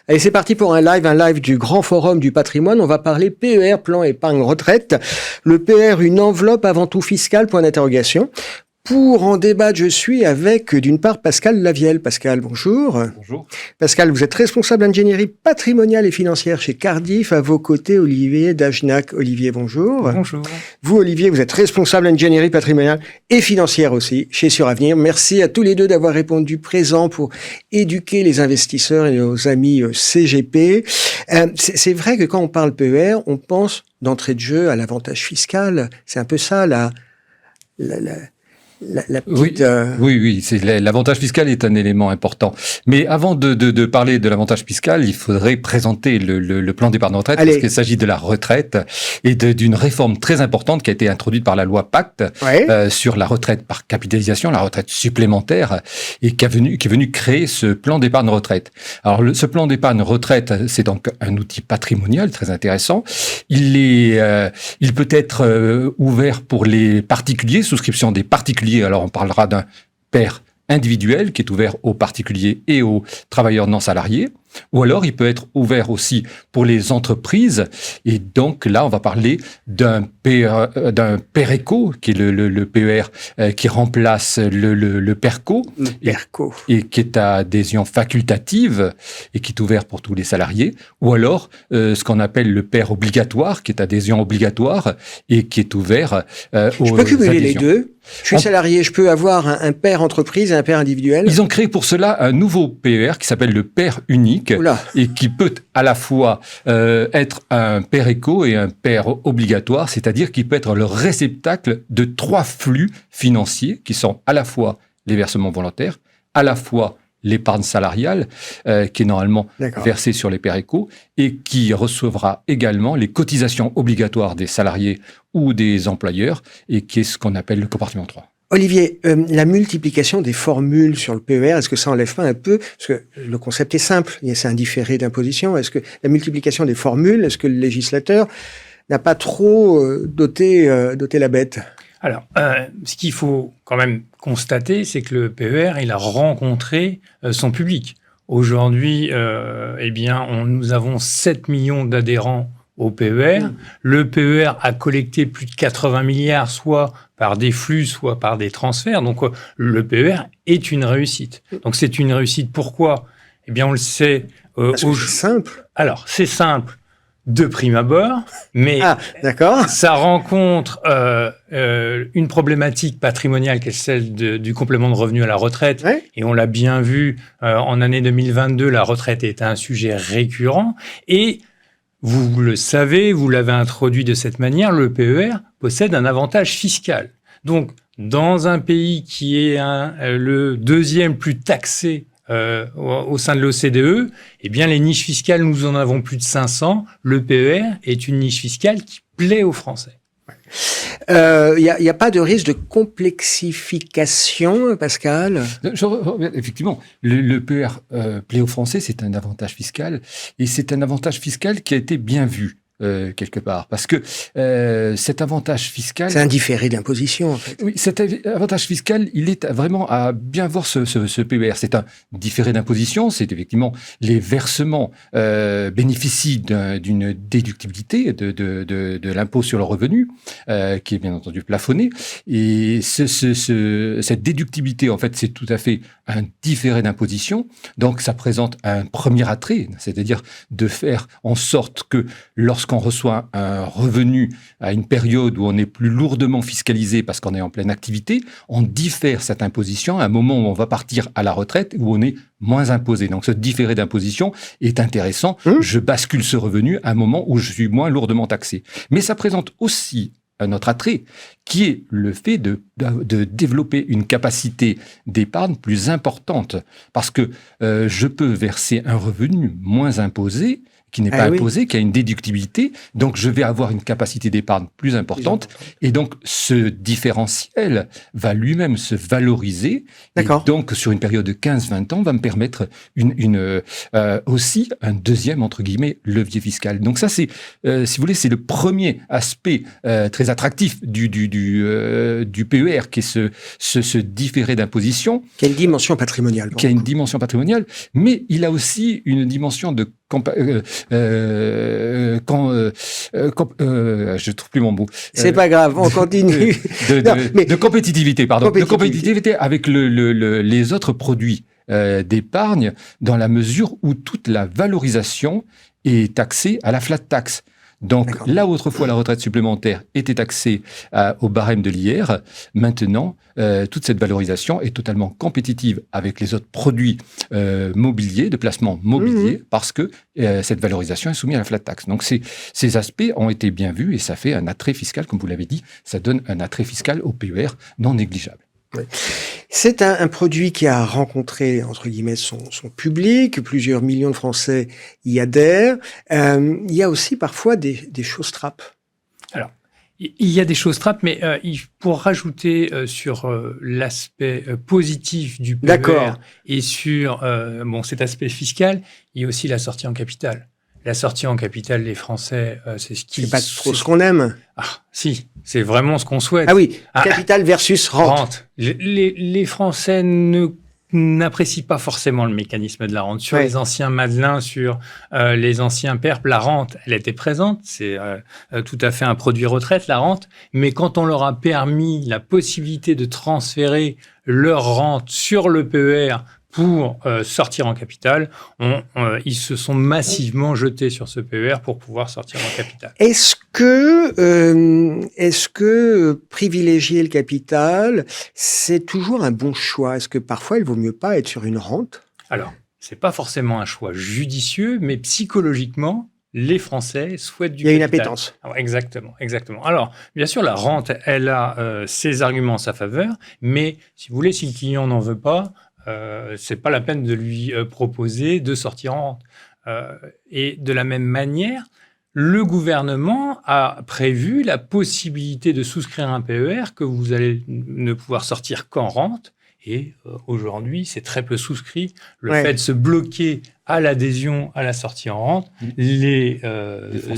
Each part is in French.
Allez, c'est parti pour un live du Grand Forum du Patrimoine. On va parler PER, plan épargne retraite. Le PER, une enveloppe avant tout fiscale, point d'interrogation. Pour en débattre, je suis avec, d'une part, Pascal Lavielle. Pascal, bonjour. Bonjour. Pascal, vous êtes responsable d'ingénierie patrimoniale et financière chez Cardif. À vos côtés, Olivier Dagnac. Olivier, bonjour. Bonjour. Vous, Olivier, vous êtes responsable d'ingénierie patrimoniale et financière aussi chez Suravenir. Merci à tous les deux d'avoir répondu présent pour éduquer les investisseurs et nos amis CGP. C'est vrai que quand on parle PER, on pense d'entrée de jeu à l'avantage fiscal. C'est un peu ça, la petite... Oui, l'avantage fiscal est un élément important. Mais avant de parler de l'avantage fiscal, il faudrait présenter le plan d'épargne retraite, parce qu'il s'agit de la retraite et d'une réforme très importante qui a été introduite par la loi Pacte sur la retraite par capitalisation, la retraite supplémentaire, et qui est venu créer ce plan d'épargne retraite. Alors, ce plan d'épargne retraite, c'est donc un outil patrimonial très intéressant. Il peut être ouvert pour les particuliers, souscription des particuliers. Alors, on parlera d'un PER individuel qui est ouvert aux particuliers et aux travailleurs non salariés. Ou alors, il peut être ouvert aussi pour les entreprises. Et donc, là, on va parler d'un PERECO, qui est le PER qui remplace le PERCO. Le PERCO. Et qui est à adhésion facultative et qui est ouvert pour tous les salariés. Ou alors, ce qu'on appelle le PER obligatoire, qui est adhésion obligatoire et qui est ouvert aux adhésions. Je peux cumuler les deux. Je suis salarié, je peux avoir un PER entreprise et un PER individuel. Ils ont créé pour cela un nouveau PER qui s'appelle le PER unique. Oula. Et qui peut à la fois être un PERECO et un PER obligatoire, c'est-à-dire qu'il peut être le réceptacle de 3 flux financiers qui sont à la fois les versements volontaires, à la fois l'épargne salariale, qui est normalement versée sur les PERECO, et qui recevra également les cotisations obligatoires des salariés ou des employeurs, et qui est ce qu'on appelle le compartiment 3. Olivier, la multiplication des formules sur le PER, est-ce que ça enlève pas un peu, parce que le concept est simple, c'est un différé d'imposition, est-ce que la multiplication des formules, est-ce que le législateur n'a pas trop doté la bête? Alors, ce qu'il faut quand même constater, c'est que le PER, il a rencontré son public. Aujourd'hui, nous avons 7 millions d'adhérents au PER. Le PER a collecté plus de 80 milliards, soit par des flux, soit par des transferts. Donc, le PER est une réussite. Donc, c'est une réussite. Pourquoi ? Eh bien, on le sait. Parce que c'est simple. Alors, c'est simple de prime abord, mais ça rencontre une problématique patrimoniale qui est celle du complément de revenu à la retraite. Ouais. Et on l'a bien vu, en année 2022, la retraite est un sujet récurrent. Et vous le savez, vous l'avez introduit de cette manière, le PER possède un avantage fiscal. Donc, dans un pays qui est le deuxième plus taxé au sein de l'OCDE, eh bien, les niches fiscales, nous en avons plus de 500. Le PER est une niche fiscale qui plaît aux Français. Il y a pas de risque de complexification, Pascal? Effectivement, le PER plaît aux Français, c'est un avantage fiscal, et c'est un avantage fiscal qui a été bien vu. Quelque part, parce que cet avantage fiscal... C'est un différé d'imposition, en fait. Oui, cet avantage fiscal, il est vraiment à bien voir ce PER. C'est un différé d'imposition, c'est effectivement les versements bénéficient d'une déductibilité de l'impôt sur le revenu, qui est bien entendu plafonné, et cette déductibilité, en fait, c'est tout à fait un différé d'imposition, donc ça présente un premier attrait, c'est-à-dire de faire en sorte que lorsqu'on reçoit un revenu à une période où on est plus lourdement fiscalisé parce qu'on est en pleine activité, on diffère cette imposition à un moment où on va partir à la retraite, où on est moins imposé. Donc ce différé d'imposition est intéressant. Je bascule ce revenu à un moment où je suis moins lourdement taxé. Mais ça présente aussi un autre attrait, qui est le fait de développer une capacité d'épargne plus importante. Parce que je peux verser un revenu moins imposé, qui n'est pas imposé, qui a une déductibilité. Donc, je vais avoir une capacité d'épargne plus importante. Et donc, ce différentiel va lui-même se valoriser. D'accord. Et donc, sur une période de 15-20 ans, va me permettre aussi un deuxième, entre guillemets, levier fiscal. Donc ça, c'est, si vous voulez, c'est le premier aspect très attractif du PER, qui est ce différé d'imposition. Qui a une dimension patrimoniale. Qui a une dimension patrimoniale, mais il a aussi une dimension de je trouve plus mon mot. C'est pas grave, on continue. De compétitivité, pardon. De compétitivité avec les autres produits d'épargne, dans la mesure où toute la valorisation est taxée à la flat tax. Donc, là où autrefois la retraite supplémentaire était taxée au barème de l'IR, maintenant, toute cette valorisation est totalement compétitive avec les autres produits mobiliers, de placement mobilier, parce que cette valorisation est soumise à la flat tax. Donc, ces aspects ont été bien vus et ça fait un attrait fiscal, comme vous l'avez dit, ça donne un attrait fiscal au PER non négligeable. Oui. C'est un produit qui a rencontré, entre guillemets, son public. Plusieurs millions de Français y adhèrent. Il y a aussi parfois des choses trappes. Alors, il y a des choses trappes, mais pour rajouter sur l'aspect positif du PER et sur cet aspect fiscal, il y a aussi la sortie en capital. La sortie en capital des Français, c'est ce qui... C'est pas trop ce qu'on aime. Ah, si, c'est vraiment ce qu'on souhaite. Ah oui, capital versus rente. Les Français n'apprécient pas forcément le mécanisme de la rente. Sur les anciens Madelin, sur les anciens PERP, la rente, elle était présente. C'est tout à fait un produit retraite, la rente. Mais quand on leur a permis la possibilité de transférer leur rente sur le PER pour sortir en capital, ils se sont massivement jetés sur ce PER pour pouvoir sortir en capital. Est-ce que privilégier le capital, c'est toujours un bon choix? Est-ce que parfois, il vaut mieux pas être sur une rente? Alors, c'est pas forcément un choix judicieux, mais psychologiquement, les Français souhaitent du capital. Il y a une appétence. Alors, exactement. Alors, bien sûr, la rente, elle a ses arguments en sa faveur, mais si vous voulez, si le client n'en veut pas, c'est pas la peine de lui proposer de sortir en rente. Et de la même manière, le gouvernement a prévu la possibilité de souscrire un PER que vous allez ne pouvoir sortir qu'en rente. Et aujourd'hui, c'est très peu souscrit. Le fait de se bloquer à l'adhésion à la sortie en rente, les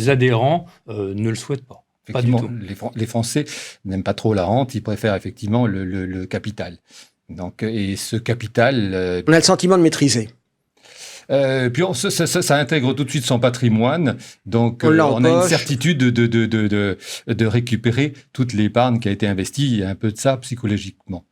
adhérents ne le souhaitent pas. Pas du tout. Les Français n'aiment pas trop la rente, ils préfèrent effectivement le capital. Donc, et ce capital... on a le sentiment de maîtriser. Puis ça intègre tout de suite son patrimoine, donc on a une certitude de récupérer toute l'épargne qui a été investie. Il y a un peu de ça psychologiquement.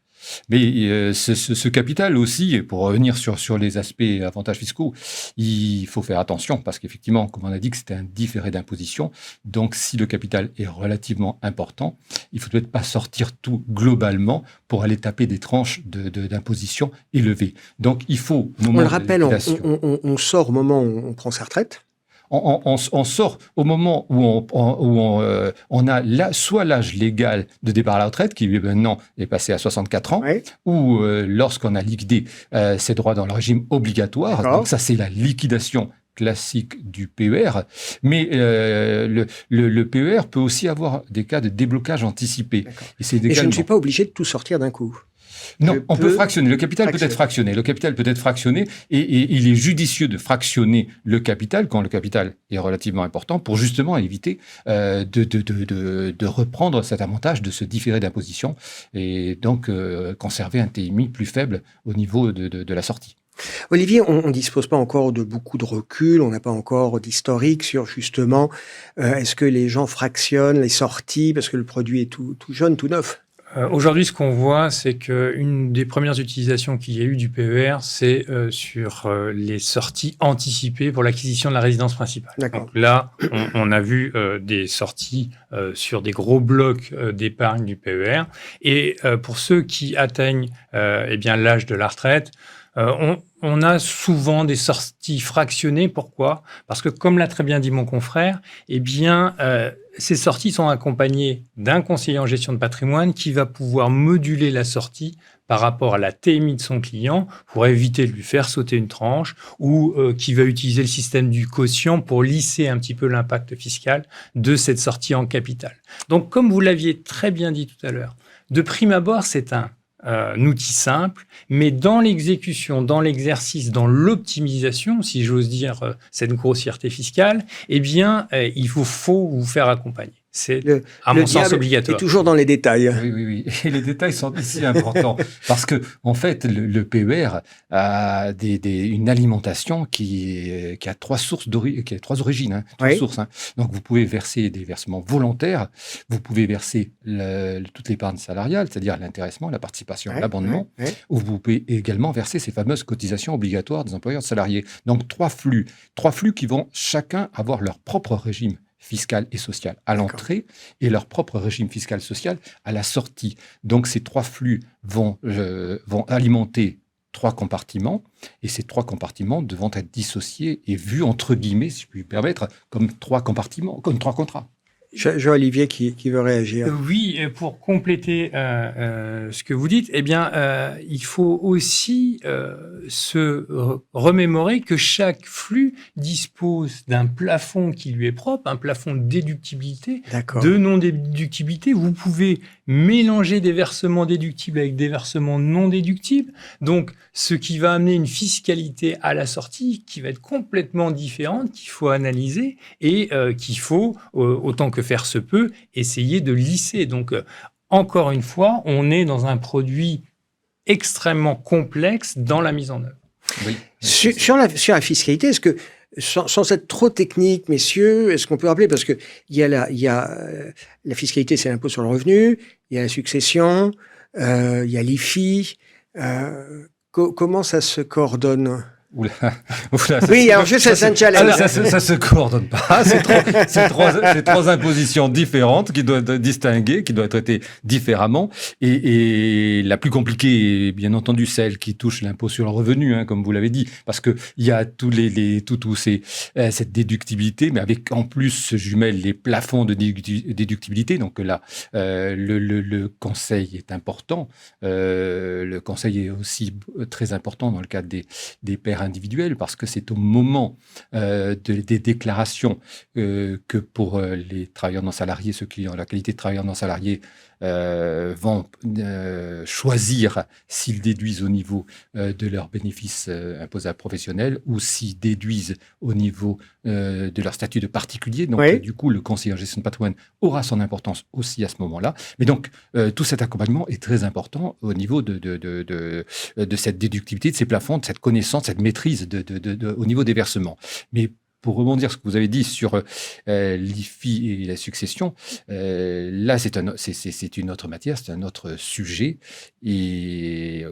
Mais ce capital aussi, pour revenir sur les aspects avantages fiscaux, il faut faire attention parce qu'effectivement, comme on a dit que c'était un différé d'imposition, donc si le capital est relativement important, il ne faut peut-être pas sortir tout globalement pour aller taper des tranches d'imposition élevées. Donc il faut... On le rappelle, on sort au moment où on prend sa retraite. On sort au moment où on a soit l'âge légal de départ à la retraite, qui maintenant est passé à 64 ans, ou lorsqu'on a liquidé ses droits dans le régime obligatoire. Donc ça, c'est la liquidation classique du PER. Mais le PER peut aussi avoir des cas de déblocage anticipé. Et je ne suis pas obligé de tout sortir d'un coup. Non, on peut fractionner. Le capital peut être fractionné. Le capital peut être fractionné et il est judicieux de fractionner le capital quand le capital est relativement important pour justement éviter de reprendre cet avantage de se différer d'imposition et donc conserver un TMI plus faible au niveau de la sortie. Olivier, on ne dispose pas encore de beaucoup de recul, on n'a pas encore d'historique sur justement est-ce que les gens fractionnent les sorties parce que le produit est tout jeune, tout neuf? Aujourd'hui, ce qu'on voit, c'est qu'une des premières utilisations qu'il y a eu du PER, c'est sur les sorties anticipées pour l'acquisition de la résidence principale. Donc là, on a vu des sorties sur des gros blocs d'épargne du PER. Et pour ceux qui atteignent l'âge de la retraite, on a souvent des sorties fractionnées. Pourquoi? Parce que, comme l'a très bien dit mon confrère, ces sorties sont accompagnées d'un conseiller en gestion de patrimoine qui va pouvoir moduler la sortie par rapport à la TMI de son client pour éviter de lui faire sauter une tranche ou qui va utiliser le système du quotient pour lisser un petit peu l'impact fiscal de cette sortie en capital. Donc, comme vous l'aviez très bien dit tout à l'heure, de prime abord, c'est un outil simple, mais dans l'exécution, dans l'exercice, dans l'optimisation, si j'ose dire cette grossièreté fiscale, eh bien, il faut vous faire accompagner. C'est, à mon sens, obligatoire. Et toujours dans les détails. Oui. Et les détails sont ici importants. Parce que, en fait, le PER a une alimentation qui a trois origines. Hein, trois sources. Hein. Donc, vous pouvez verser des versements volontaires. Vous pouvez verser toute l'épargne salariale, c'est-à-dire l'intéressement, la participation, l'abondement. Ou vous pouvez également verser ces fameuses cotisations obligatoires des employeurs salariés. Donc, trois flux qui vont chacun avoir leur propre régime fiscal et social à l'entrée et leur propre régime fiscal social à la sortie. Donc, ces trois flux vont alimenter trois compartiments et ces trois compartiments devront être dissociés et vus, entre guillemets, si je puis me permettre, comme trois compartiments, comme trois contrats. J'ai Olivier qui veut réagir. Oui, pour compléter ce que vous dites, eh bien, il faut aussi se remémorer que chaque flux dispose d'un plafond qui lui est propre, un plafond de déductibilité, de non-déductibilité. Vous pouvez mélanger des versements déductibles avec des versements non déductibles, donc ce qui va amener une fiscalité à la sortie qui va être complètement différente, qu'il faut analyser et qu'il faut, autant que faire se peut, essayer de lisser. Donc, encore une fois, on est dans un produit extrêmement complexe dans la mise en œuvre. Oui. Sur la fiscalité, est-ce que, sans être trop technique, messieurs, est-ce qu'on peut rappeler, parce qu'il y a la fiscalité, c'est l'impôt sur le revenu, il y a la succession, il y a l'IFI. Comment ça se coordonne ? Oula, oui, alors juste ça ne challenge. Ça se coordonne pas. C'est trois impositions différentes qui doivent être distinguées, qui doivent être traitées différemment. Et la plus compliquée est bien entendu celle qui touche l'impôt sur le revenu, hein, comme vous l'avez dit, parce que il y a cette déductibilité, mais avec en plus se jumellent les plafonds de déductibilité. Donc là, le conseil est important. Le conseil est aussi très important dans le cadre des pairs individuels, parce que c'est au moment des déclarations que pour les travailleurs non salariés, ceux qui ont la qualité de travailleurs non salariés, vont choisir s'ils déduisent au niveau de leurs bénéfices imposables professionnels ou s'ils déduisent au niveau de leur statut de particulier. Donc, du coup, le conseiller en gestion de patrimoine aura son importance aussi à ce moment-là. Mais donc, tout cet accompagnement est très important au niveau de cette déductibilité, de ces plafonds, de cette connaissance, de cette maîtrise au niveau des versements. Mais pour rebondir sur ce que vous avez dit sur l'IFI et la succession, là, c'est une autre matière, c'est un autre sujet. Et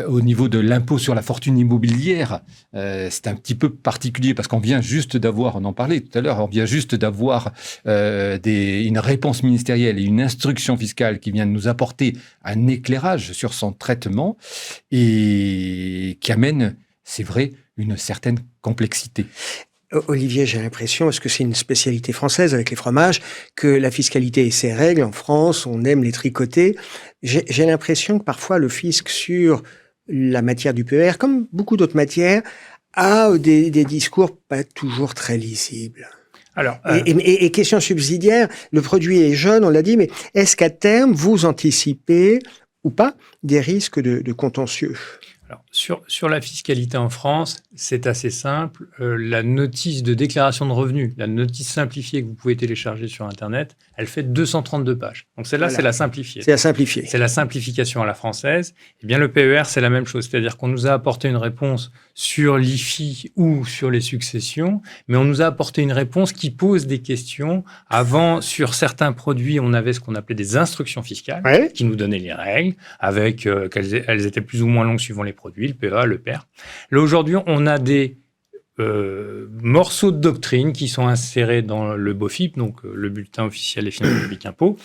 au niveau de l'impôt sur la fortune immobilière, c'est un petit peu particulier parce qu'on vient juste d'avoir, on en parlait tout à l'heure, on vient juste d'avoir une réponse ministérielle et une instruction fiscale qui vient de nous apporter un éclairage sur son traitement et qui amène, c'est vrai, une certaine complexité. Olivier, j'ai l'impression, parce que c'est une spécialité française avec les fromages, que la fiscalité et ses règles, en France, on aime les tricoter. J'ai l'impression que parfois le fisc sur la matière du PER, comme beaucoup d'autres matières, a des discours pas toujours très lisibles. Alors, et question subsidiaire, le produit est jeune, on l'a dit, mais est-ce qu'à terme, vous anticipez ou pas des risques de contentieux ? Alors, sur la fiscalité en France, c'est assez simple. La notice de déclaration de revenus, la notice simplifiée que vous pouvez télécharger sur Internet, elle fait 232 pages. Donc celle-là, c'est la simplifiée. C'est la simplifiée. C'est la simplification à la française. Eh bien, le PER, c'est la même chose. C'est-à-dire qu'on nous a apporté une réponse sur l'IFI ou sur les successions, mais on nous a apporté une réponse qui pose des questions. Avant, sur certains produits, on avait ce qu'on appelait des instructions fiscales qui nous donnaient les règles, avec elles étaient plus ou moins longues suivant les produits, le PEA, le PER. Là, aujourd'hui, on a des morceaux de doctrine qui sont insérés dans le BOFIP, donc le bulletin officiel des finances publiques impôts,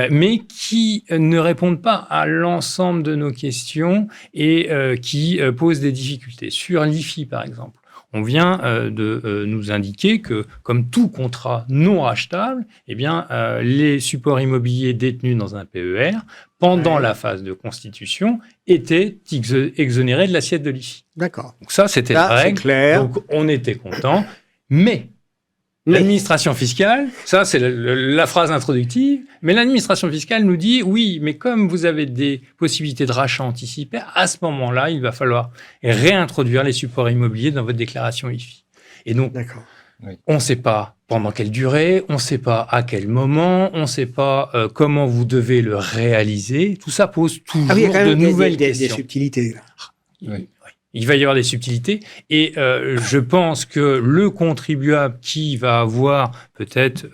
mais qui ne répondent pas à l'ensemble de nos questions et qui posent des difficultés. Sur l'IFI, par exemple, on vient de nous indiquer que, comme tout contrat non rachetable, eh bien, les supports immobiliers détenus dans un PER, pendant la phase de constitution, étaient exonérés de l'assiette de l'IFI. D'accord. Donc ça, c'était la règle. Clair. Donc on était content. Mais l'administration fiscale, ça c'est la phrase introductive, mais l'administration fiscale nous dit oui, mais comme vous avez des possibilités de rachat anticipé, à ce moment-là, il va falloir réintroduire les supports immobiliers dans votre déclaration IFI. Et donc, on ne sait pas pendant quelle durée, on ne sait pas à quel moment, on ne sait pas comment vous devez le réaliser. Tout ça pose toujours de nouvelles questions. Des subtilités. Oui. Il va y avoir des subtilités et je pense que le contribuable qui va avoir peut-être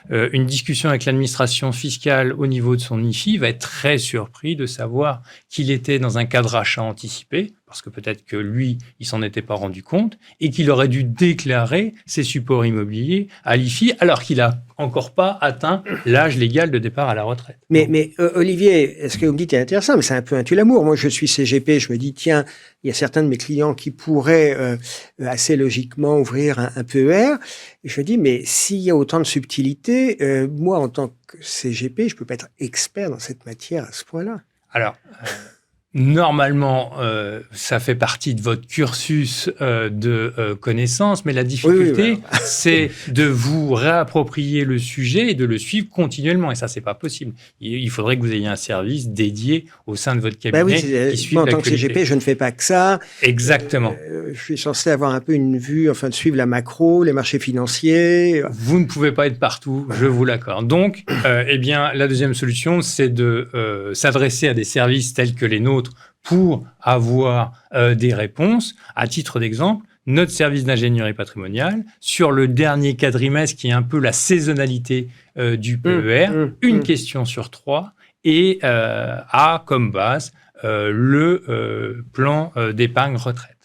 une discussion avec l'administration fiscale au niveau de son IFI va être très surpris de savoir qu'il était dans un cas de rachat anticipé, parce que peut-être que lui, il s'en était pas rendu compte et qu'il aurait dû déclarer ses supports immobiliers à l'IFI alors qu'il a encore pas atteint l'âge légal de départ à la retraite. Mais Olivier, ce que vous me dites est intéressant, mais c'est un peu un tue-l'amour. Moi, je suis CGP, je me dis, tiens, il y a certains de mes clients qui pourraient assez logiquement ouvrir un PER. Et je me dis, mais s'il y a autant de subtilités, moi, en tant que CGP, je peux pas être expert dans cette matière à ce point-là. Alors... Normalement, ça fait partie de votre cursus de connaissances, mais la difficulté, c'est de vous réapproprier le sujet et de le suivre continuellement. Et ça, c'est pas possible. Il faudrait que vous ayez un service dédié au sein de votre cabinet qui suive moi, en tant que CGP, je ne fais pas que ça. Exactement. Je suis censé avoir un peu une vue, enfin, de suivre la macro, les marchés financiers. Vous ne pouvez pas être partout, je vous l'accorde. Donc, eh bien, la deuxième solution, c'est de s'adresser à des services tels que les nôtres pour avoir des réponses. À titre d'exemple, notre service d'ingénierie patrimoniale, sur le dernier quadrimestre, qui est un peu la saisonnalité du PER, une question sur 3, et a comme base le plan d'épargne retraite.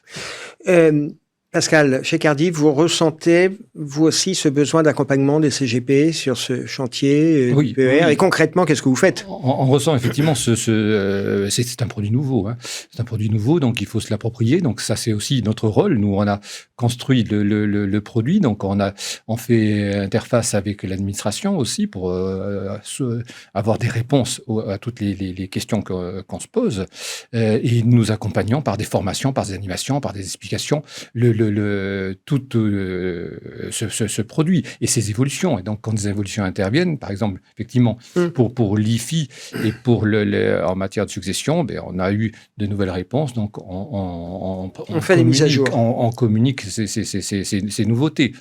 Pascal, chez Cardiff, vous ressentez, vous aussi, ce besoin d'accompagnement des CGP sur ce chantier du PER. Oui. Et concrètement, qu'est-ce que vous faites ? On ressent effectivement c'est un produit nouveau. Hein. C'est un produit nouveau, donc il faut se l'approprier. Donc ça, c'est aussi notre rôle. Nous, on a construit le produit, donc on fait interface avec l'administration aussi pour avoir des réponses à toutes les questions qu'on se pose. Et nous accompagnons par des formations, par des animations, par des explications, tout ce produit et ses évolutions. Et donc, quand des évolutions interviennent, par exemple, effectivement, pour l'IFI et pour en matière de succession, on a eu de nouvelles réponses. Donc, on fait des mises à jour. On communique ces nouveautés.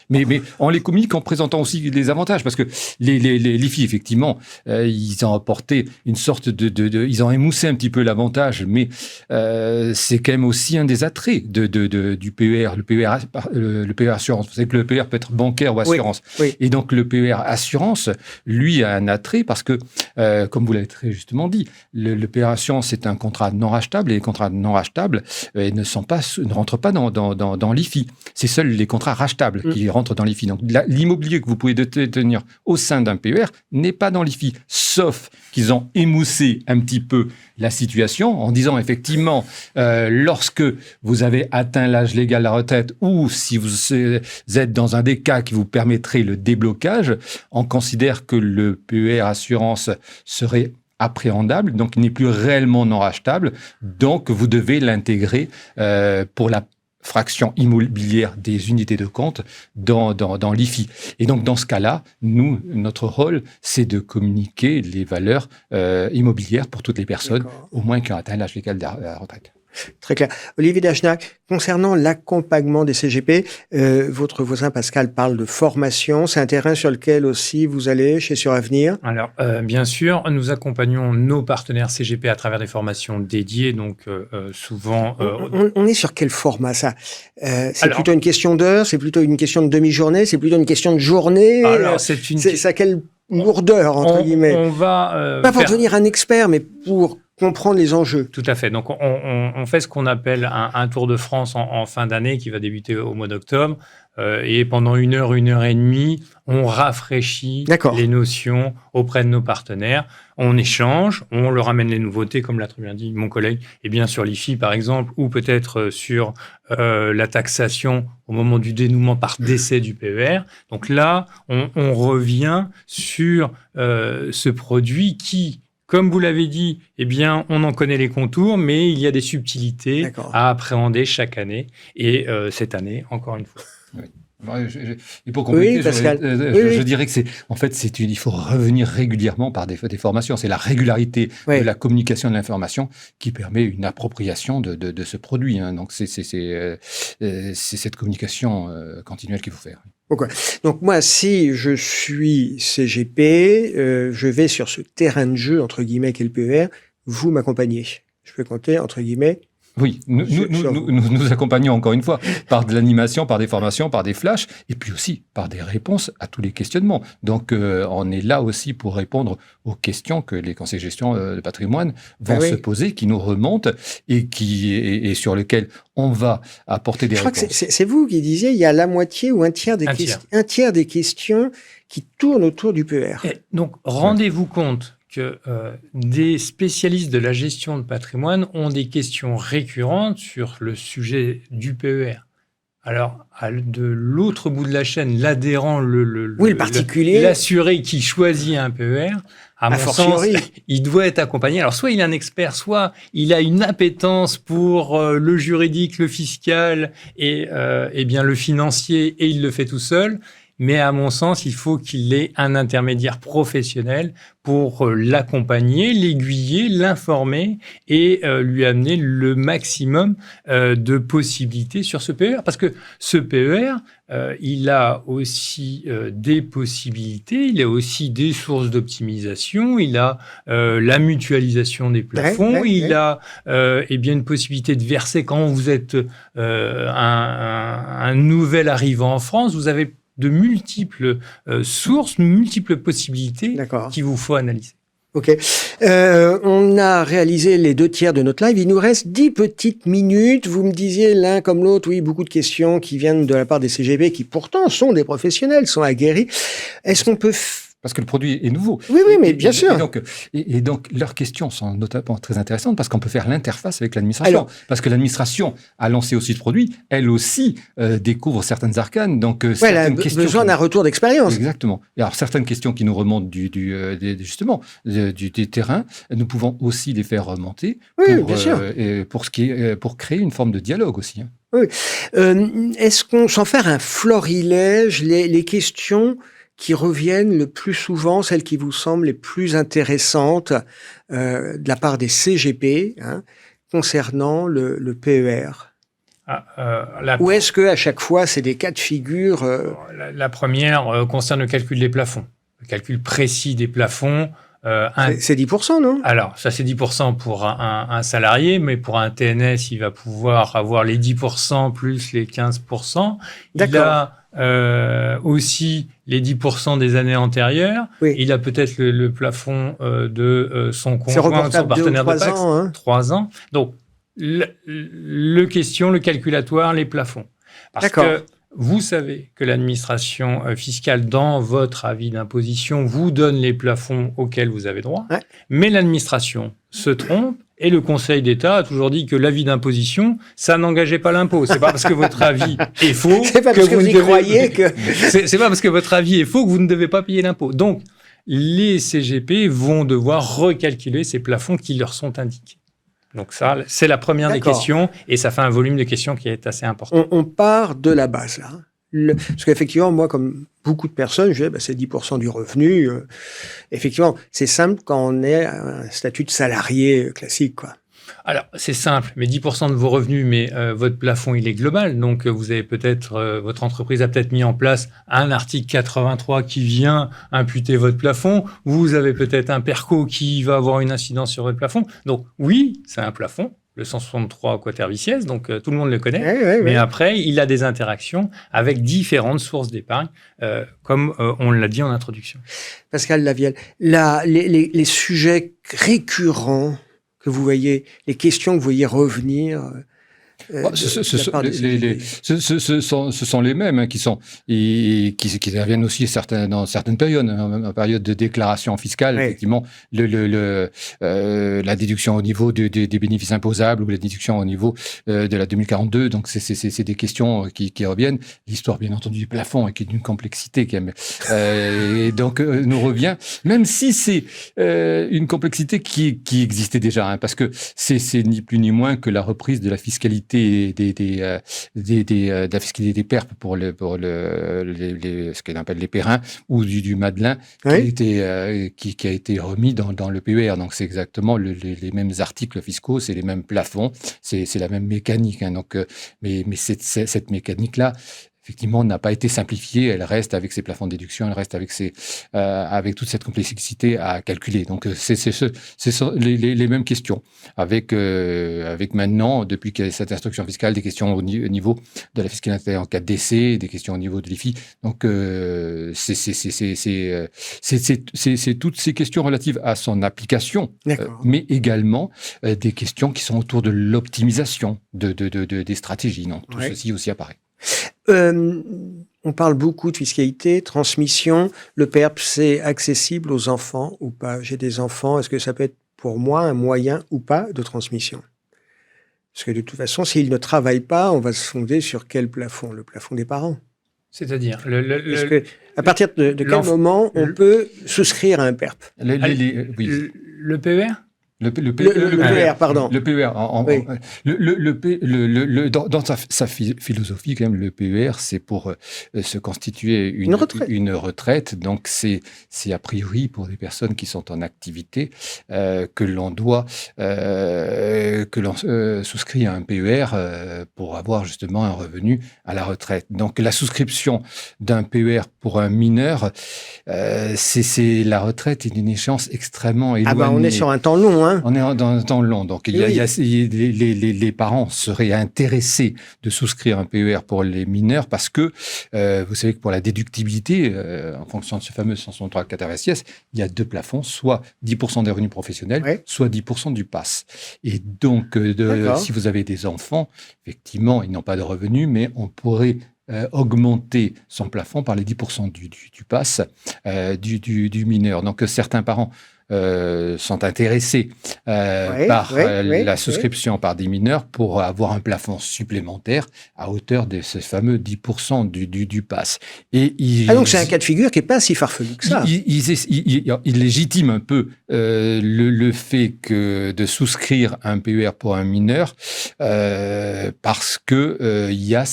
Mais on les communique en présentant aussi les avantages, parce que l'IFI, effectivement, ils ont apporté une sorte ils ont émoussé un petit peu l'avantage, mais c'est quand même aussi un des attraits du PER, le PER assurance. Vous savez que le PER peut être bancaire ou assurance. Oui. Et donc, le PER assurance, lui, a un attrait parce que, comme vous l'avez très justement dit, le PER assurance, c'est un contrat non rachetable, et les contrats non rachetables ne rentrent pas dans l'IFI. C'est seuls les contrats rachetables qui rentrent dans l'IFI. Donc, l'immobilier que vous pouvez détenir au sein d'un PER n'est pas dans l'IFI, sauf qu'ils ont émoussé un petit peu la situation en disant effectivement, lorsque vous avez atteint l'âge légal de la retraite ou si vous êtes dans un des cas qui vous permettrait le déblocage, on considère que le PER assurance serait appréhendable, donc il n'est plus réellement non rachetable, donc vous devez l'intégrer pour la fraction immobilière des unités de compte dans l'IFI. Et donc, dans ce cas-là, notre rôle, c'est de communiquer les valeurs immobilières pour toutes les personnes, au moins qui ont atteint l'âge légal de la retraite. Très clair. Olivier Dagenac, concernant l'accompagnement des CGP, votre voisin Pascal parle de formation. C'est un terrain sur lequel aussi vous allez chez Suravenir ? Alors, bien sûr, nous accompagnons nos partenaires CGP à travers des formations dédiées. Donc, souvent... On est sur quel format, ça ? C'est plutôt une question d'heure ? C'est plutôt une question de demi-journée ? C'est plutôt une question de journée ? Alors, c'est à quelle lourdeur, entre guillemets ? On va... pas pour devenir un expert, mais pour comprendre les enjeux. Tout à fait. Donc, on fait ce qu'on appelle un tour de France en fin d'année qui va débuter au mois d'octobre. et pendant 1 heure et demie, on rafraîchit les notions auprès de nos partenaires. On échange, on leur amène les nouveautés, comme l'a très bien dit mon collègue, et bien sur l'IFI par exemple, ou peut-être sur la taxation au moment du dénouement par décès du PER. Donc là, on revient sur ce produit qui, comme vous l'avez dit, eh bien, on en connaît les contours, mais il y a des subtilités à appréhender chaque année. Et cette année, encore une fois. Oui. Et pour compléter, je dirais que il faut revenir régulièrement par des formations. C'est la régularité de la communication de l'information qui permet une appropriation de ce produit. Hein. Donc c'est cette communication continuelle qu'il faut faire. Okay. Donc moi, si je suis CGP, je vais sur ce terrain de jeu entre guillemets qu'est le PER. Vous m'accompagnez. Je peux compter entre guillemets. Oui, nous accompagnons encore une fois par de l'animation, par des formations, par des flashs, et puis aussi par des réponses à tous les questionnements. Donc, on est là aussi pour répondre aux questions que les conseils de gestion de patrimoine vont se poser, qui nous remontent et sur lesquelles on va apporter des réponses. Je crois que c'est vous qui disiez, il y a la moitié ou un tiers des questions qui tournent autour du PER. Et donc, rendez-vous compte que des spécialistes de la gestion de patrimoine ont des questions récurrentes sur le sujet du PER. Alors, de l'autre bout de la chaîne, l'adhérent, le particulier, l'assuré qui choisit un PER, à mon sens, il doit être accompagné. Alors, soit il est un expert, soit il a une appétence pour le juridique, le fiscal et bien le financier, et il le fait tout seul. Mais à mon sens, il faut qu'il ait un intermédiaire professionnel pour l'accompagner, l'aiguiller, l'informer et lui amener le maximum de possibilités sur ce PER. Parce que ce PER, il a aussi des possibilités, il a aussi des sources d'optimisation, il a la mutualisation des plafonds, il a bien une possibilité de verser quand vous êtes un nouvel arrivant en France, vous avez de multiples sources, multiples possibilités qu'il vous faut analyser. Ok. On a réalisé les 2 tiers de notre live. Il nous reste 10 petites minutes. Vous me disiez l'un comme l'autre, oui, beaucoup de questions qui viennent de la part des CGP qui pourtant sont des professionnels, sont aguerris. Est-ce qu'on peut... Parce que le produit est nouveau. Oui, mais bien sûr. Et donc, leurs questions sont notamment très intéressantes parce qu'on peut faire l'interface avec l'administration. Parce que l'administration a lancé aussi ce produit, elle aussi découvre certaines arcanes. Donc, elle a besoin d'un retour d'expérience. Exactement. Et alors, certaines questions qui nous remontent justement du terrain, nous pouvons aussi les faire remonter bien sûr. Pour créer une forme de dialogue aussi. Hein. Oui. Est-ce qu'on, sans faire un florilège, les questions qui reviennent le plus souvent, celles qui vous semblent les plus intéressantes de la part des CGP concernant le PER? Ou est-ce qu'à chaque fois, c'est des cas de figure La première concerne le calcul des plafonds, le calcul précis des plafonds. C'est 10%, non? Alors, ça c'est 10% pour un salarié, mais pour un TNS, il va pouvoir avoir les 10% plus les 15%. Il a aussi les 10% des années antérieures. Oui. Il a peut-être le plafond de son conjoint, de son partenaire de taxe. 3 ans. Donc, le calculatoire, les plafonds. Parce que vous savez que l'administration fiscale, dans votre avis d'imposition, vous donne les plafonds auxquels vous avez droit. Ouais. Mais l'administration se trompe. Et le Conseil d'État a toujours dit que l'avis d'imposition, ça n'engageait pas l'impôt. C'est pas parce que votre avis est faux c'est pas parce que vous croyez que... c'est pas parce que votre avis est faux que vous ne devez pas payer l'impôt. Donc, les CGP vont devoir recalculer ces plafonds qui leur sont indiqués. Donc ça, c'est la première des questions, et ça fait un volume de questions qui est assez important. On part de la base, là. Parce qu'effectivement, moi, comme beaucoup de personnes, je dis, c'est 10% du revenu. Effectivement, c'est simple quand on est à un statut de salarié classique, quoi. Alors, c'est simple, mais 10% de vos revenus, mais votre plafond, il est global. Donc, vous avez peut-être, votre entreprise a peut-être mis en place un article 83 qui vient imputer votre plafond. Vous avez peut-être un PERCO qui va avoir une incidence sur votre plafond. Donc, oui, c'est un plafond. Le 163 quater viciès, donc tout le monde le connaît. Mais après, il a des interactions avec différentes sources d'épargne, comme on l'a dit en introduction. Pascal Lavielle, les sujets récurrents que vous voyez, les questions que vous voyez revenir Ce sont les mêmes qui interviennent aussi dans certaines périodes. En période de déclaration fiscale, effectivement, la déduction au niveau des bénéfices imposables ou la déduction au niveau de la 2042. Donc, c'est des questions qui reviennent. L'histoire, bien entendu, du plafond, qui est d'une complexité et donc nous revient, même si c'est une complexité qui existait déjà, parce que c'est ni plus ni moins que la reprise de la fiscalité de la fiscalité des PERP pour ce qu'on appelle les périns ou du Madelin, qui a été remis dans le PER. Donc c'est exactement les mêmes articles fiscaux, c'est les mêmes plafonds, c'est la même mécanique. Donc, mais cette mécanique-là, effectivement, n'a pas été simplifiée. Elle reste avec ses plafonds de déduction, elle reste avec toute cette complexité à calculer. Donc, c'est les mêmes questions. Avec maintenant, depuis qu'il y a cette instruction fiscale, des questions au niveau de la fiscalité en cas de décès, des questions au niveau de l'IFI. Donc, c'est toutes ces questions relatives à son application, mais également des questions qui sont autour de l'optimisation des stratégies. Donc, tout ceci aussi apparaît. On parle beaucoup de fiscalité, transmission. Le PERP, c'est accessible aux enfants ou pas? J'ai des enfants, est-ce que ça peut être pour moi un moyen ou pas de transmission? Parce que de toute façon, s'ils ne travaillent pas, on va se fonder sur quel plafond? Le plafond des parents. C'est-à-dire à partir de quel moment on peut souscrire à un PERP? Le PER? Le PER, pardon. Le PER, dans sa philosophie, quand même, le PER, c'est pour se constituer une retraite. Donc, c'est a priori pour des personnes qui sont en activité que l'on souscrit à un PER pour avoir justement un revenu à la retraite. Donc, la souscription d'un PER pour un mineur, la retraite est d'une échéance extrêmement éloignée. On est sur un temps long, hein. On est dans un temps long. Donc, les parents seraient intéressés de souscrire un PER pour les mineurs parce que, vous savez que pour la déductibilité, en fonction de ce fameux 163 4 il y a deux plafonds, soit 10% des revenus professionnels, soit 10% du PASS. Et donc, si vous avez des enfants, effectivement, ils n'ont pas de revenus, mais on pourrait augmenter son plafond par les 10% du PASS du mineur. Donc, certains parents sont intéressés par la souscription par des mineurs pour avoir un plafond supplémentaire à hauteur de ce fameux 10% du PASS. Donc c'est un cas de figure qui n'est pas si farfelu que ça. Il légitime un peu le fait de souscrire un PER pour un mineur parce que il y a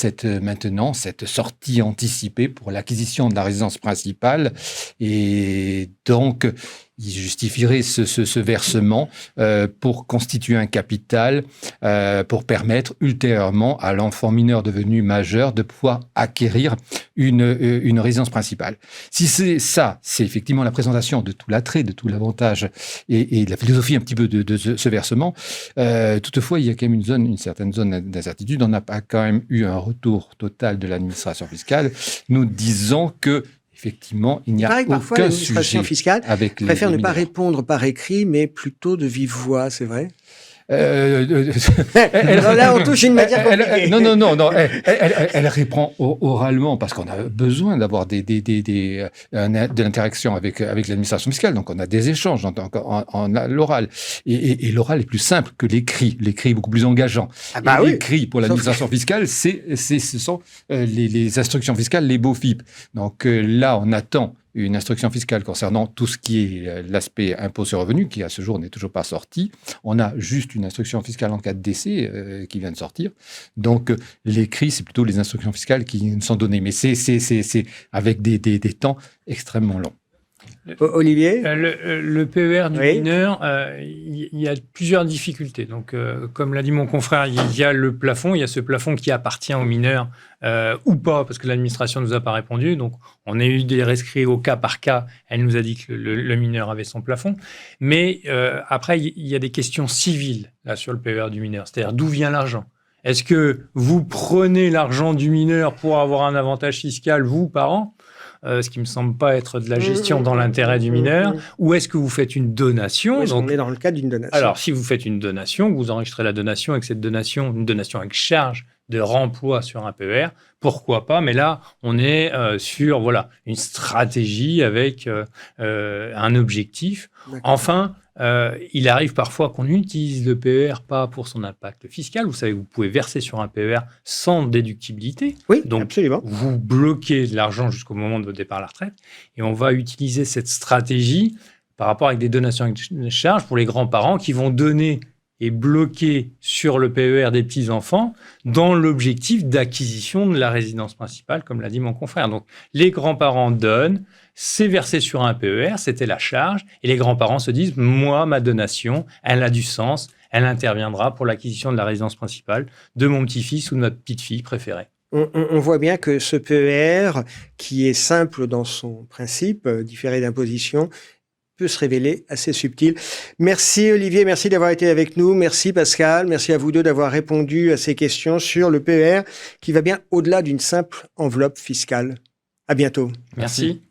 maintenant cette sortie anticipée pour l'acquisition de la résidence principale et donc il justifierait ce versement pour constituer un capital pour permettre ultérieurement à l'enfant mineur devenu majeur de pouvoir acquérir une résidence principale. Si c'est ça, c'est effectivement la présentation de tout l'attrait, de tout l'avantage et de la philosophie un petit peu de ce versement. Toutefois, il y a quand même une certaine zone d'incertitude. On n'a pas quand même eu un retour total de l'administration fiscale. Nous disons que effectivement, il n'y a aucun sujet fiscale avec les préfère ne pas répondre par écrit, mais plutôt de vive voix, c'est vrai? Là, on touche une matière compliquée. Non. Elle répond oralement parce qu'on a besoin d'avoir de l'interaction avec l'administration fiscale. Donc, on a des échanges en l'oral. Et l'oral est plus simple que l'écrit. L'écrit est beaucoup plus engageant. L'écrit pour l'administration fiscale, ce sont les instructions fiscales, les BOFIP. Donc là, on attend une instruction fiscale concernant tout ce qui est l'aspect impôt sur revenu, qui à ce jour n'est toujours pas sorti. On a juste une instruction fiscale en cas de décès qui vient de sortir. Donc, l'écrit, c'est plutôt les instructions fiscales qui nous sont données. Mais c'est avec des temps extrêmement longs. Olivier? Le PER du mineur, il y a plusieurs difficultés. Donc, comme l'a dit mon confrère, il y a le plafond, il y a ce plafond qui appartient au mineur ou pas, parce que l'administration ne nous a pas répondu. Donc, on a eu des rescrits au cas par cas. Elle nous a dit que le mineur avait son plafond. Mais après, il y a des questions civiles là, sur le PER du mineur. C'est-à-dire, d'où vient l'argent? Est-ce que vous prenez l'argent du mineur pour avoir un avantage fiscal, vous, parents? ce qui me semble pas être de la gestion dans l'intérêt du mineur, ou est-ce que vous faites une donation? Oui, donc, on est dans le cadre d'une donation. Alors, si vous faites une donation, vous enregistrez la donation, et que cette donation, une donation avec charge de remploi sur un PER, pourquoi pas? Mais là, on est sur une stratégie avec un objectif. Enfin, il arrive parfois qu'on utilise le PER pas pour son impact fiscal. Vous savez, vous pouvez verser sur un PER sans déductibilité. Oui, donc, absolument. Vous bloquez de l'argent jusqu'au moment de votre départ à la retraite. Et on va utiliser cette stratégie par rapport avec des donations avec charge pour les grands-parents qui vont donner et bloquer sur le PER des petits-enfants dans l'objectif d'acquisition de la résidence principale, comme l'a dit mon confrère. Donc, les grands-parents donnent, c'est versé sur un PER, c'était la charge, et les grands-parents se disent « Moi, ma donation, elle a du sens, elle interviendra pour l'acquisition de la résidence principale de mon petit-fils ou de ma petite-fille préférée. » On voit bien que ce PER, qui est simple dans son principe, différé d'imposition, peut se révéler assez subtil. Merci Olivier, merci d'avoir été avec nous. Merci Pascal, merci à vous deux d'avoir répondu à ces questions sur le PER qui va bien au-delà d'une simple enveloppe fiscale. À bientôt. Merci.